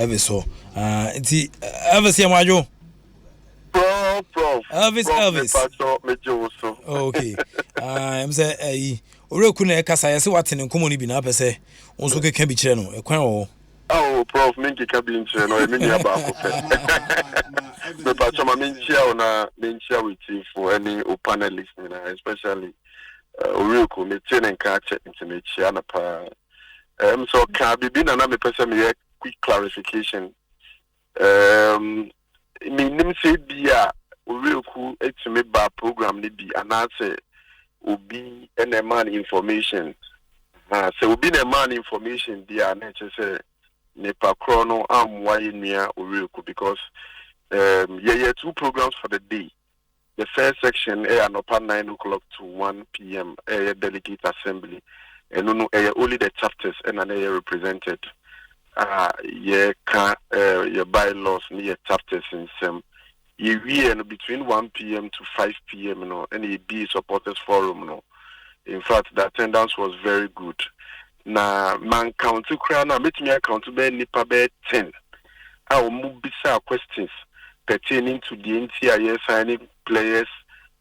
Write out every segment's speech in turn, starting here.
Elvis so. Nti Elvis yamajo. Prof. Elvis. Me Joso. Okay. I'm say Oreku na ekasa yesi watene nkomo ni bi na apese. Onso keka bi kire no. Ekwan wo. Oh, Prof, minki kabi nche no emi ni aba akofe. Me pacho ma minchia ona minchia with you for any panelists, especially Oreku me tene nka che nti me chia na pa. So ka bibi na me pese me quick clarification. Me nim say bia Oreku etime ba program ni bi anase obi ene man information. So obi na man information dia na che say Nepa Chrono Amway near Oreku because yeah, two programs for the day. The first section air upon 9 o'clock to 1 p.m. Air delegate assembly. And no only the chapters and an area represented. Yeah, your bylaws near chapters in some. You between 1 p.m. to 5 p.m. And it be supporters forum. In fact, the attendance was very good. Na man count to crown meet me account to be nipa be 10. I will move beside questions pertaining to the NTIS signing players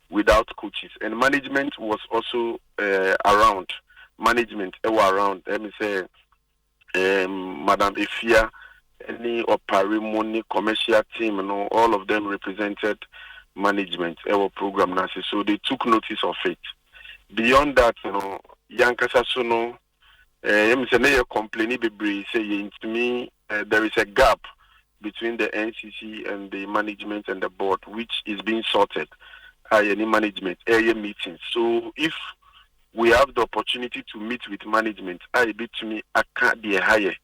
without coaches. And management was also around. Management were around. Let me say Madam Efia, any Oparimoni commercial team, all of them represented management our program. So they took notice of it. Beyond that, Yankasa Sono complaining saying to me there is a gap between the NCC and the management and the board, which is being sorted at any management area meetings. So if we have the opportunity to meet with management, I be to me I can't be higher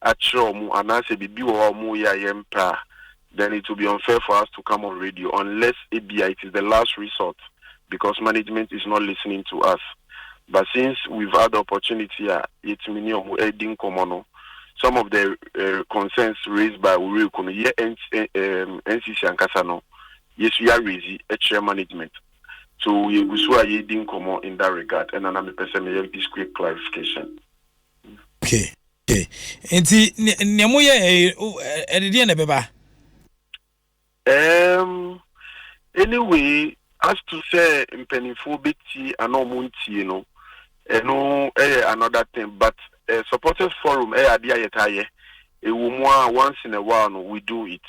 at show and I say be then it will be unfair for us to come on radio unless it is the last resort because management is not listening to us. But since we've had the opportunity, some of the concerns raised by NCC and Kasano, yes, we are raising HR management. So we are in that regard, and I'm a this quick clarification. Okay. Enti nyamoye edede na beba. Anyway, as to say mpenifo beti anomunti another thing, but supporters forum once in a while we do it,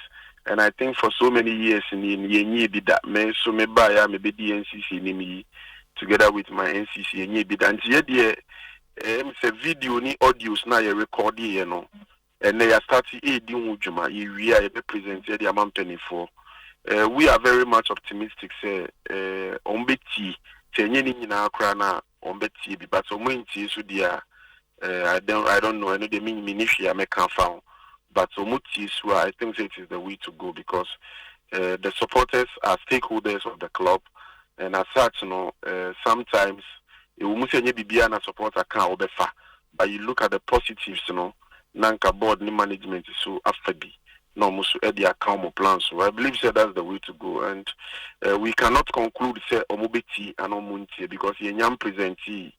and I think for so many years in yenye be that me so me buy me be NCC nimi together with my NCC yenye be that say video ni audios na ye record and they are starting doing juma we are represented the amount for. We are very much optimistic say ombeti tenye ni na akra na ombeti bi but omunti so dia I don't know. I know they mean minifia me can found, but omuti so I think it is the way to go because the supporters are stakeholders of the club, and as such, sometimes you must say bibia na supporter can obefa, but you look at the positives, nanka board ni management so afabi. No, musu edi account plans. So I believe that's the way to go, and we cannot conclude say omobeti and omunti because yenyam presenti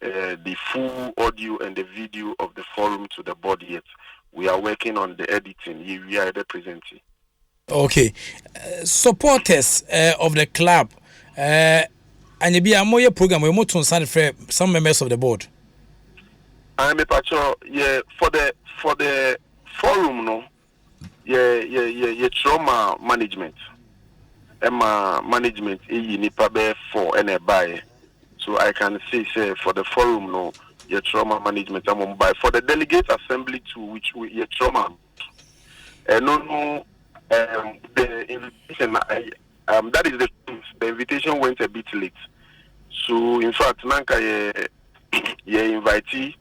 the full audio and the video of the forum to the board yet. We are working on the editing. We are presenting. Okay, supporters of the club, and you be a more program. We want to sign for some members of the board. I'm a patcho. Yeah, for the forum, no. Yeah. Trauma management. Emma management. Nipa be for any buy. So I can say for the forum, no, your trauma management. I'm by for the delegate assembly to which we your trauma. The invitation. That is the invitation went a bit late. So in fact, Nanka invitee,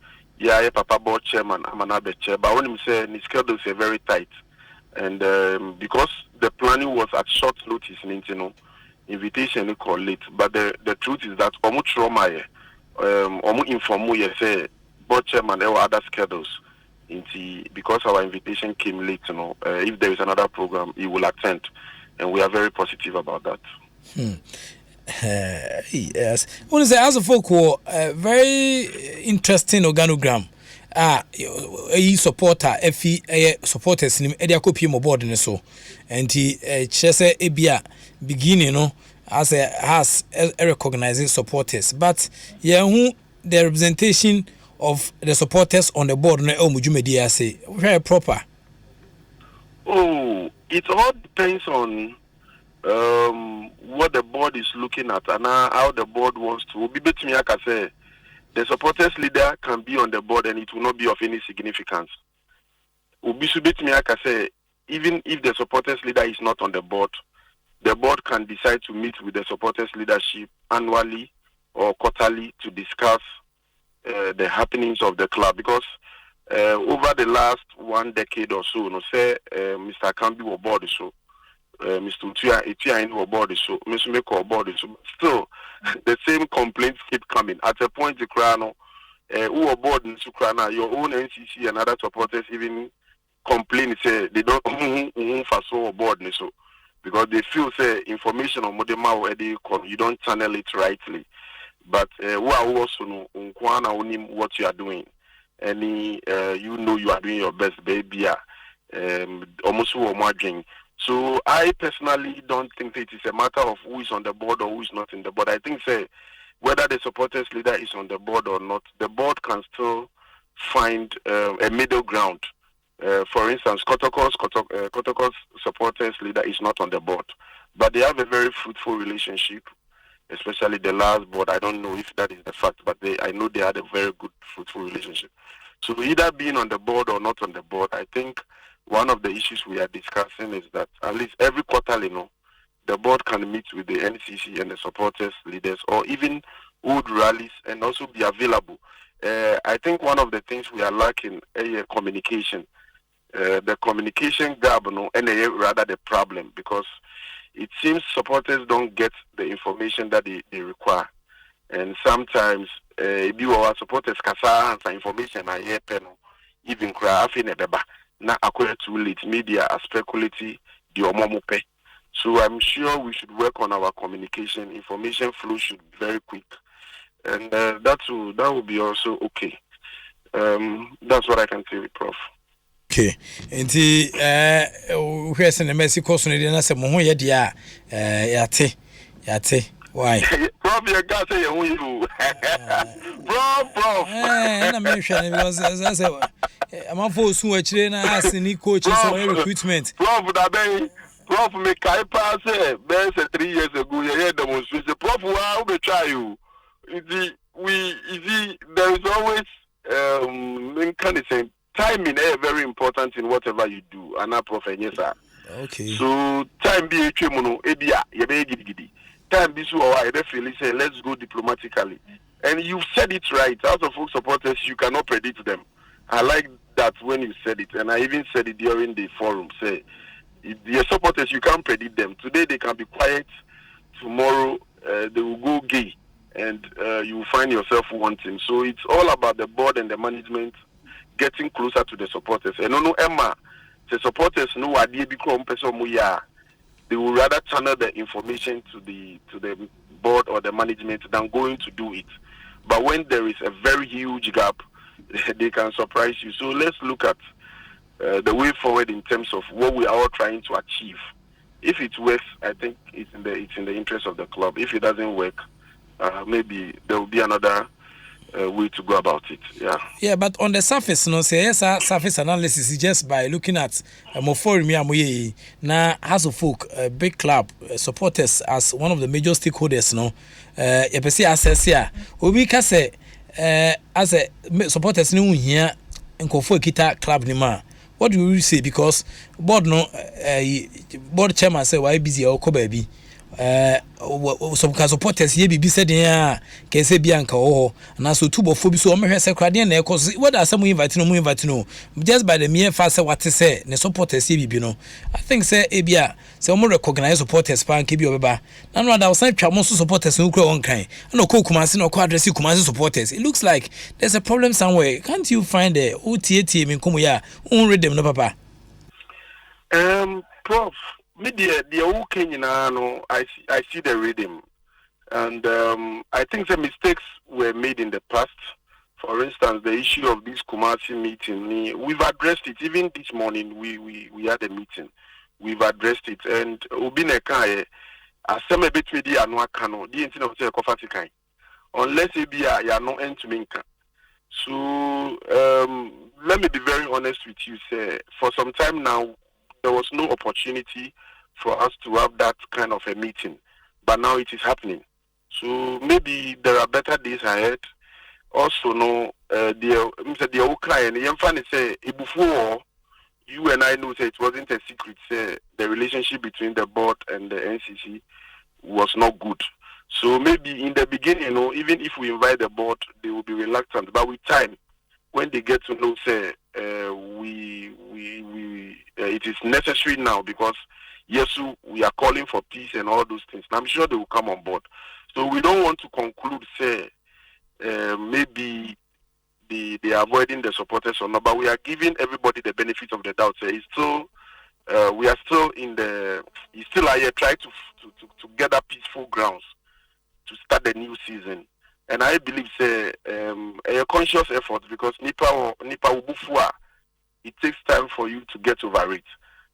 Papa board chairman, I'm another chair. But when him say his schedule is very tight, and because the planning was at short notice, invitation call late, but the truth is that omu trauma omu informu say board chairman or other schedules because our invitation came late, if there is another program he will attend, and we are very positive about that. Yes, what is as a folk very interesting organogram. a supporter efi supporters nim e dia copy mo board ne so enti kyerɛ ebia beginning no as a has recognizing supporters but who the representation of the supporters on the board no e mo dwumadi ase very proper. Oh, it all depends on what the board is looking at and how the board wants to. Be between I can say the supporters leader can be on the board and it will not be of any significance. Ubisu between I can say even if the supporters leader is not on the board can decide to meet with the supporters leadership annually or quarterly to discuss the happenings of the club because over the last 1 decade or so, no say Mr. Kambi was board so. Mr. Utia in board so, Mr. Meko board so. Still, the same complaints keep coming. At a point, the Krano, who are board in Sukrana, your own NCC and other supporters even complain say they don't for so board so because they feel say information on Modema already you don't channel it rightly. But who are also know what you are doing. Any you know you are doing your best, baby. Almost more drink. So I personally don't think it is a matter of who is on the board or who is not in the board. I think say whether the supporters leader is on the board or not, the board can still find a middle ground. For instance, Kotoko's supporters leader is not on the board, but they have a very fruitful relationship, especially the last board. I don't know if that is the fact, but I know they had a very good, fruitful relationship. So either being on the board or not on the board, I think one of the issues we are discussing is that at least every quarterly, the board can meet with the NCC and the supporters leaders or even hold rallies and also be available. I think one of the things we are lacking is communication. The communication gap, and rather the problem because it seems supporters don't get the information that they require. And sometimes, if you are supporters, kasa and information I hear even cry in a beba. Na acquire too late media are speculative the omomope. So I'm sure we should work on our communication. Information flow should be very quick, and that will be also okay. That's what I can say, Prof. Okay, nti where send the message course no dey na say mo ho ye dia yate why Prof you got say you you prof na me hwe because as I say am for sun akire na ask ni coaches or recruitment prof da ben prof me kai pass be say 3 years ago you hear demonstration prof wa we try you there is always kind of saying timing is very important in whatever you do. And I prof yes sir. Okay. So time be a chemono ebia ye be gidi. Time be so I feel say let's go diplomatically. And you said it right. Out of folk supporters you cannot predict them. I like that when you said it, and I even said it during the forum. Say the supporters you can't predict them. Today they can be quiet. Tomorrow they will go gay, and you will find yourself wanting. So it's all about the board and the management getting closer to the supporters. And no Emma, the supporters know what they become person muya. They will rather channel the information to the board or the management than going to do it. But when there is a very huge gap, they can surprise you. So let's look at the way forward in terms of what we are all trying to achieve. If it works, I think it's in the interest of the club. If it doesn't work, maybe there will be another way to go about it. Yeah, but on the surface, say yes, surface analysis is just by looking at more forum now as a folk, a big club supporters as one of the major stakeholders. You can see assess here. We can say as a supporters new here and for kita club nima. What do you say? Because board board chairman say why busy or ko baby. Some supporters here be said here can say bianca and so two before so me cradian na cause what are some invite no just by the mere fact what to say the supporters here be no I think say ebia say we recognize supporters pan ke bi obeba na no that say twa mo supporters no kura won kan na ko kumase na ko address kumase supporters. It looks like there's a problem somewhere. Can't you find the OTT me komo ya read them no papa? Prof, me the okay no I see the rhythm, and I think the mistakes were made in the past. For instance, the issue of this Kumasi meeting, we've addressed it. Even this morning, we had a meeting. We've addressed it. And Ubineka, aseme between the anwa kano, the incident of the Kofatikai. Unless it be a no end to minka. So let me be very honest with you, sir. For some time now, there was no opportunity for us to have that kind of a meeting. But now it is happening. So maybe there are better days ahead. Also, no, the Ukraine, the say, before you and I know that it wasn't a secret, say, the relationship between the board and the NCC was not good. So maybe in the beginning, even if we invite the board, they will be reluctant. But with time, when they get to know, say, it is necessary now because yes, we are calling for peace and all those things. And I'm sure they will come on board. So we don't want to conclude, say, maybe they are avoiding the supporters or not, but we are giving everybody the benefit of the doubt. Say, it's still, we are still still are here trying to gather peaceful grounds to start the new season. And I believe, say, a conscious effort because Nipa Ubufua, it takes time for you to get over it.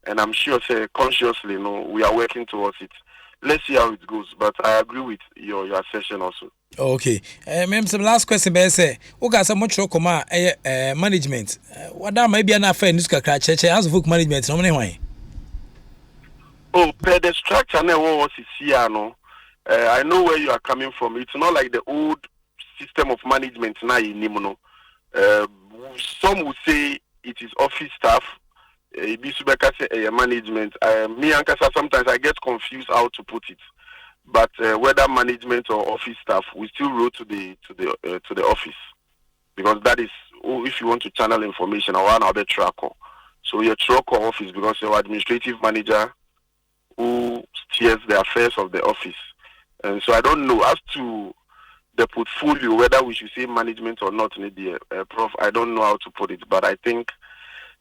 And I'm sure, say, consciously, we are working towards it. Let's see how it goes. But I agree with your assertion also. Okay. Ma'am, some last question, be say, okay, some much management. What that might be an affair in this church as book management. No money. Oh, per the structure, I know where you are coming from. It's not like the old system of management now in Nimono. Some would say it is office staff. Management. Me and Kasa, sometimes I get confused how to put it. But whether management or office staff, we still roll to the office because that is if you want to channel information or another tracker. So your tracker office because your administrative manager who steers the affairs of the office. And so I don't know as to the portfolio whether we should say management or not. Prof, I don't know how to put it, but I think.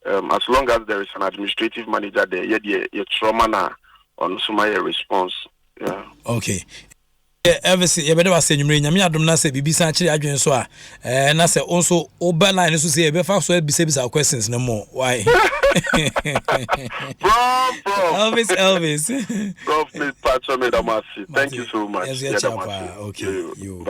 As long as there is an administrative manager there, your trauma na on my response. Yeah. Okay. Elvis, you better say you nyame adom na say bibisa akire adwen so a na say also oba line so say e be fa so bisa questions no more. Why? Elvis. Prof, please patch me the mercy. Thank you so much. Yes, okay. You.